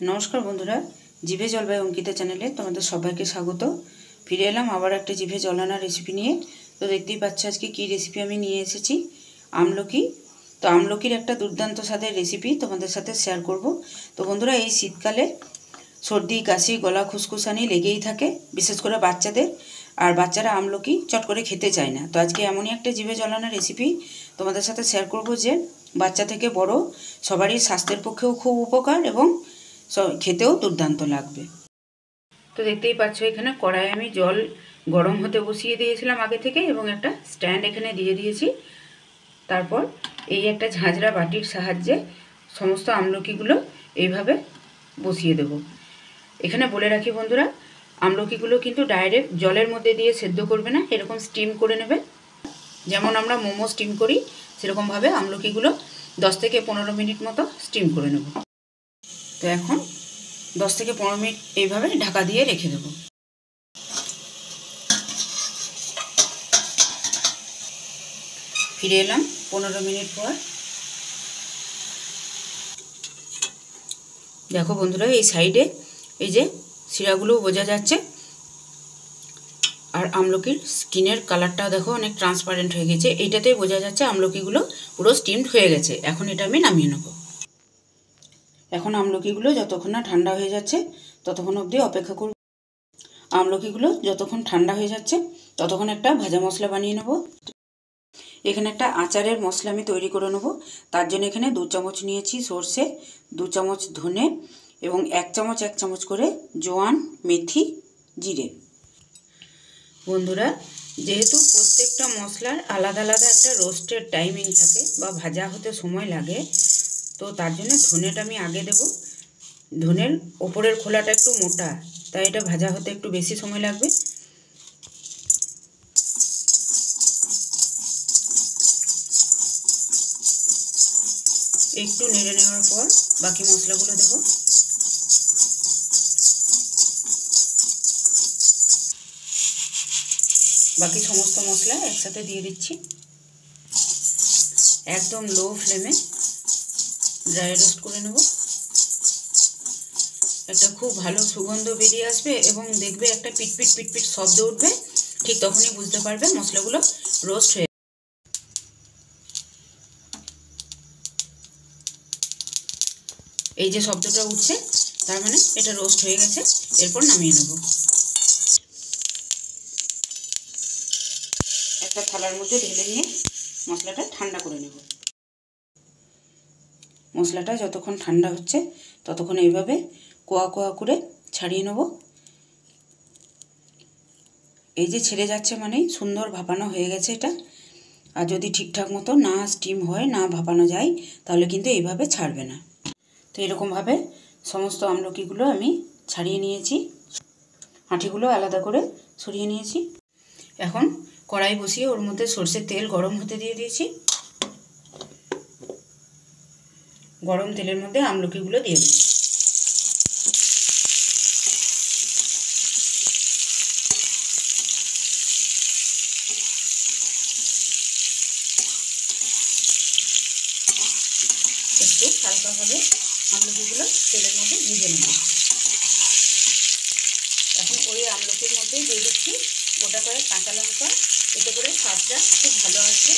नमस्कार बंधुरा जिभे जल बाय अंकिता चैनेले तुम्हारे सबाइके स्वागत। फिरे एलाम आबार एक जिभे जल आना रेसिपि निये। तो देखतेई पाচ্ছ आज की रेसिपि आमी निये एसेछि আমলকি। तो আমলকির একটা দুর্দান্ত স্বাদের রেসিপি তোমাদের সাথে শেয়ার করব। তো বন্ধুরা এই শীতকালে সর্দি কাশি গলা খুসখুসানি লেগেই থাকে, বিশেষ করে বাচ্চাদের। আর বাচ্চারা আমলকি চট করে খেতে চায় না। তো আজকে এমনই একটা জিভে জলানো রেসিপি তোমাদের সাথে শেয়ার করব যে বাচ্চা থেকে বড় সবারই স্বাস্থ্যের পক্ষেও খুব উপকার এবং খেতেও দুর্দান্ত লাগবে। তো দেখতেই পাচ্ছ এখানে কড়াই আমি জল গরম হতে বসিয়ে দিয়েছিলাম আগে থেকে এবং একটা স্ট্যান্ড এখানে দিয়ে দিয়েছি। তারপর এই একটা ঝাঁঝরা বাটির সাহায্যে সমস্ত আমলকিগুলো এইভাবে বসিয়ে দেব। এখানে বলে রাখি বন্ধুরা, আমলকিগুলো কিন্তু ডাইরেক্ট জলের মধ্যে দিয়ে সেদ্ধ করবে না, এরকম স্টিম করে নেবে। যেমন আমরা মোমো স্টিম করি সেরকমভাবে আমলকিগুলো 10 থেকে 15 মিনিট মতো স্টিম করে নেব। তো এখন 10 থেকে 15 মিনিট এইভাবে ঢাকা দিয়ে রেখে দেব। ফিরে এলাম 15 মিনিট পর। দেখো বন্ধুরা এই সাইডে এই যে শিরাগুলো বোঝা যাচ্ছে, আর আমলকির স্কিনের কালারটা দেখো অনেক ট্রান্সপারেন্ট হয়ে গেছে। এইটাতেই বোঝা যাচ্ছে আমলকিগুলো পুরো স্টিমড হয়ে গেছে। এখন এটা আমি নামিয়ে নেব। এখন আমলকিগুলো যতক্ষণ না ঠান্ডা হয়ে যাচ্ছে ততক্ষণ অবধি অপেক্ষা করব। আমলকিগুলো যতক্ষণ ঠান্ডা হয়ে যাচ্ছে ততক্ষণ একটা ভাজা মশলা বানিয়ে নেব। এখানে একটা আচারের মশলা আমি তৈরি করে নেব। তার জন্য এখানে 2 চামচ নিয়েছি সরষে, 2 চামচ ধনে এবং 1 চামচ করে জোয়ান, মেথি, জিরে। বন্ধুরা যেহেতু প্রত্যেকটা মশলার আলাদা আলাদা একটা রোস্টের টাইমিং থাকে বা ভাজা হতে সময় লাগে, তো তার জন্য ধনেটা আমি আগে দেব। ধনের ওপরের খোলাটা একটু মোটা, তাই এটা ভাজা হতে একটু বেশি সময় লাগবে। একটু নেড়ে নেওয়ার পর বাকি মশলাগুলো দেব। বাকি সমস্ত মশলা একসাথে দিয়ে দিচ্ছি। একদম লো ফ্লেমে ড্রাই রোস্ট করে নেব। একটা খুব ভালো সুগন্ধ বেরিয়ে আসবে এবং দেখবে একটা পিটপিট পিটপিট শব্দ উঠবে। ঠিক তখনই বুঝতে পারবে মশলাগুলো রোস্ট হয়ে। এই যে শব্দটা উঠছে তার মানে এটা রোস্ট হয়ে গেছে। এরপর নামিয়ে নেব। একটা থালার মধ্যে ঢেলে নিয়ে মশলাটা ঠান্ডা করে নেব। মশলাটা যতক্ষণ ঠান্ডা হচ্ছে ততক্ষণ এইভাবে কোয়া কোয়া করে ছাড়িয়ে নেব। এই যে ছেড়ে যাচ্ছে মানেই সুন্দর ভাপানো হয়ে গেছে এটা। আর যদি ঠিকঠাক মতো না স্টিম হয়, না ভাপানো যায়, তাহলে কিন্তু এইভাবে ছাড়বে না। তো এরকমভাবে সমস্ত আমলকিগুলো আমি ছাড়িয়ে নিয়েছি, আঁটিগুলো আলাদা করে সরিয়ে নিয়েছি। এখন কড়াই বসিয়ে ওর মধ্যে সরষের তেল গরম হতে দিয়ে দিয়েছি। গরম তেলের মধ্যে আমলকিগুলো দিয়ে দিচ্ছি। একটু হালকাভাবে আমলকিগুলো তেলের মধ্যে ভেজে নেব। এখন ওই আমলকির মধ্যেই দিয়ে দিচ্ছি গোটা করে কাঁচা লঙ্কা, এতে করে স্বাদটা খুব ভালো আসবে।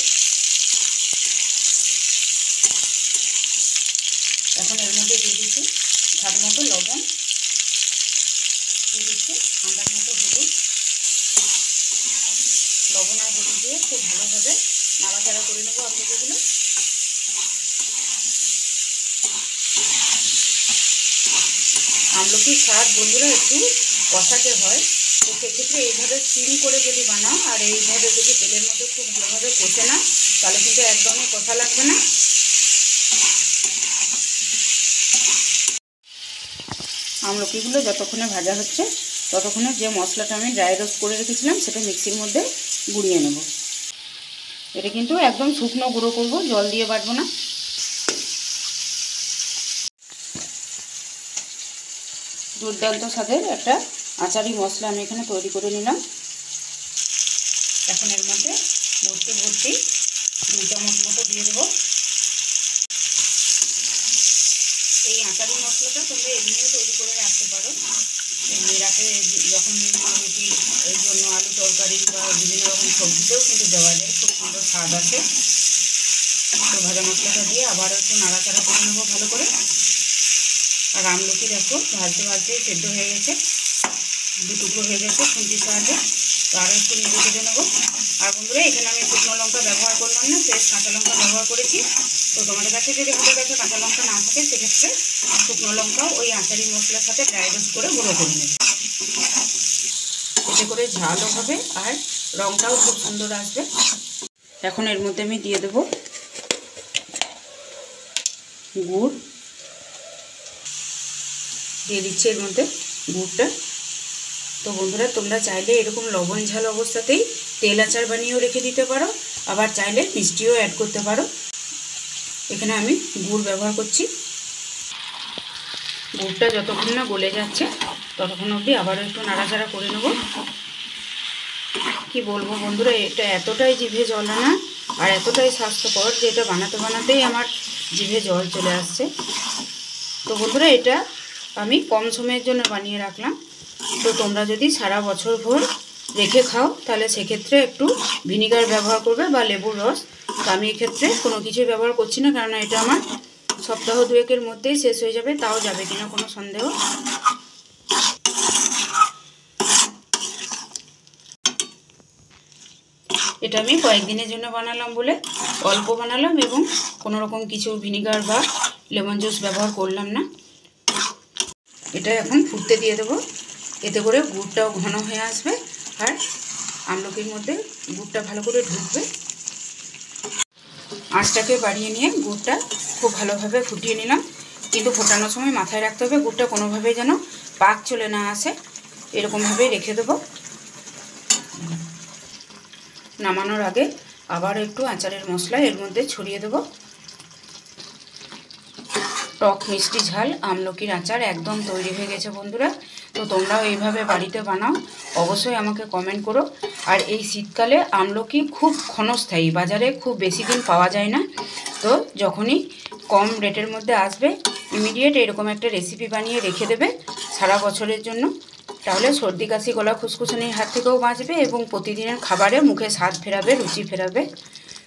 এখন এর মধ্যে দিয়ে দিচ্ছি স্বাদ মতো লবণ, দিয়ে দিচ্ছি আন্দাজ মতো হলুদ। লবণ আর হলুদ দিয়ে খুব ভালোভাবে নাড়াচাড়া করে নেবো আমলকিগুলো। আমলকির স্বাদ বন্ধুরা একটু কষাতে হয়, তো সেক্ষেত্রে এইভাবে স্টিম করে যদি বানাও আর এইভাবে যদি তেলের মধ্যে খুব ভালোভাবে কষে না, তাহলে কিন্তু একদমই কষা লাগবে না। আমলকিগুলো যতক্ষণে ভাজা হচ্ছে ততক্ষণে যে মশলাটা আমি ড্রাই রোস্ট করে রেখেছিলাম সেটা মিক্সির মধ্যে গুঁড়িয়ে নেব। এটা কিন্তু একদম শুকনো গুঁড়ো করব, জল দিয়ে বাটবো না। দুর্দান্ত স্বাদের একটা আচারি মশলা আমি এখানে তৈরি করে নিলাম। এখন এর মধ্যে ভর্তি 2 চামচ মতো দিয়ে দেবো। এই আচারি মশলাটা তোমরা এমনিও বিভিন্ন রকম সবজিতেও কিন্তু দেওয়া যায়, খুব সুন্দর স্বাদ আসে। তো ভাজা মশলাটা দিয়ে আবারও একটু নাড়াচাড়া করে নেবো ভালো করে। আর আমলকি দেখো ভাজতে ভাজতে সেদ্ধ হয়ে গেছে, দু টুকরো হয়ে গেছে খুন্তির সাহায্যে। তো আরও একটু নেড়ে চেড়ে নেবো। আর বন্ধুরা এখানে আমি শুকনো লঙ্কা ব্যবহার করলাম না, ফ্রেশ কাঁচা লঙ্কা ব্যবহার করেছি। তো তোমাদের কাছে যদি হাতের কাছে কাঁচা লঙ্কা না থাকে সেক্ষেত্রে শুকনো লঙ্কাও ওই আচারি মশলার সাথে ড্রাই রোস্ট করে গুঁড়ো করে নেবে। এতে করে ঝালও হবে আর রঙটাও খুব সুন্দর আসবে। এখন এর মধ্যে আমি দিয়ে দেবো গুড়, দিয়ে দিচ্ছি এর মধ্যে গুড়টা। তো বন্ধুরা তোমরা চাইলে এরকম লবণ ঝাল অবস্থাতেই তেল আচার বানিয়েও রেখে দিতে পারো, আবার চাইলে মিষ্টিও অ্যাড করতে পারো। এখানে আমি গুড় ব্যবহার করছি। গুড়টা যতক্ষণ না গলে যাচ্ছে ততক্ষণ অবধি আবারও একটু নাড়াচাড়া করে নেব। কি বলবো বন্ধুরা, এটা এতটাই জিভে জল আনা আর এতটাই স্বাস্থ্যকর যে এটা বানাতে বানাতেই আমার জিভে জল চলে আসছে। তো বন্ধুরা এটা আমি কম সময়ের জন্য বানিয়ে রাখলাম। তো তোমরা যদি সারা বছর ভর রেখে খাও তাহলে সেক্ষেত্রে একটু ভিনিগার ব্যবহার করবে বা লেবুর রস। তো আমি এক্ষেত্রে কোনো কিছুই ব্যবহার করছি না, কারণ এটা আমার সপ্তাহ দুয়েকের মধ্যেই শেষ হয়ে যাবে, তাও যাবে কিনা কোনো সন্দেহ। এটা আমি কয়েকদিনের জন্য বানালাম বলে অল্প বানালাম এবং কোনো রকম কিছু ভিনিগার বা লেমন জুস ব্যবহার করলাম না। এটা এখন ফুটতে দিয়ে দেবো, এতে করে গুড়টাও ঘন হয়ে আসবে আর আমলকির মধ্যে গুড়টা ভালো করে ঢুকবে। আঁচটাকে বাড়িয়ে নিয়ে গুড়টা খুব ভালোভাবে ফুটিয়ে নিলাম, কিন্তু ফোটানোর সময় মাথায় রাখতে হবে গুড়টা কোনোভাবেই যেন পাক চলে না আসে, এরকমভাবেই রেখে দেবো। নামানোর আগে আবার একটু আচারের মশলা এর মধ্যে ছড়িয়ে দেবো। টক মিষ্টি ঝাল আমলকির আচার একদম তৈরি হয়ে গেছে বন্ধুরা। তো তোমরাও এইভাবে বাড়িতে বানাও, অবশ্যই আমাকে কমেন্ট করো। আর এই শীতকালে আমলকি খুব ক্ষণস্থায়ী, বাজারে খুব বেশি দিন পাওয়া যায় না। তো যখনই কম রেটের মধ্যে আসবে ইমিডিয়েট এরকম একটা রেসিপি বানিয়ে রেখে দেবে সারা বছরের জন্য। তাহলে সর্দি কাশি গলা খুসখুসানির হাত থেকেও বাঁচবে এবং প্রতিদিনের খাবারে মুখে স্বাদ ফেরাবে, রুচি ফেরাবে।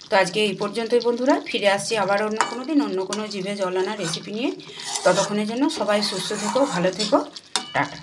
তো আজকে এই পর্যন্তই বন্ধুরা, ফিরে আসছি আবার অন্য কোনো দিন অন্য কোনো জিভে জল আনা রেসিপি নিয়ে। ততক্ষণের জন্য সবাই সুস্থ থেকো, ভালো থেকো, টাটা।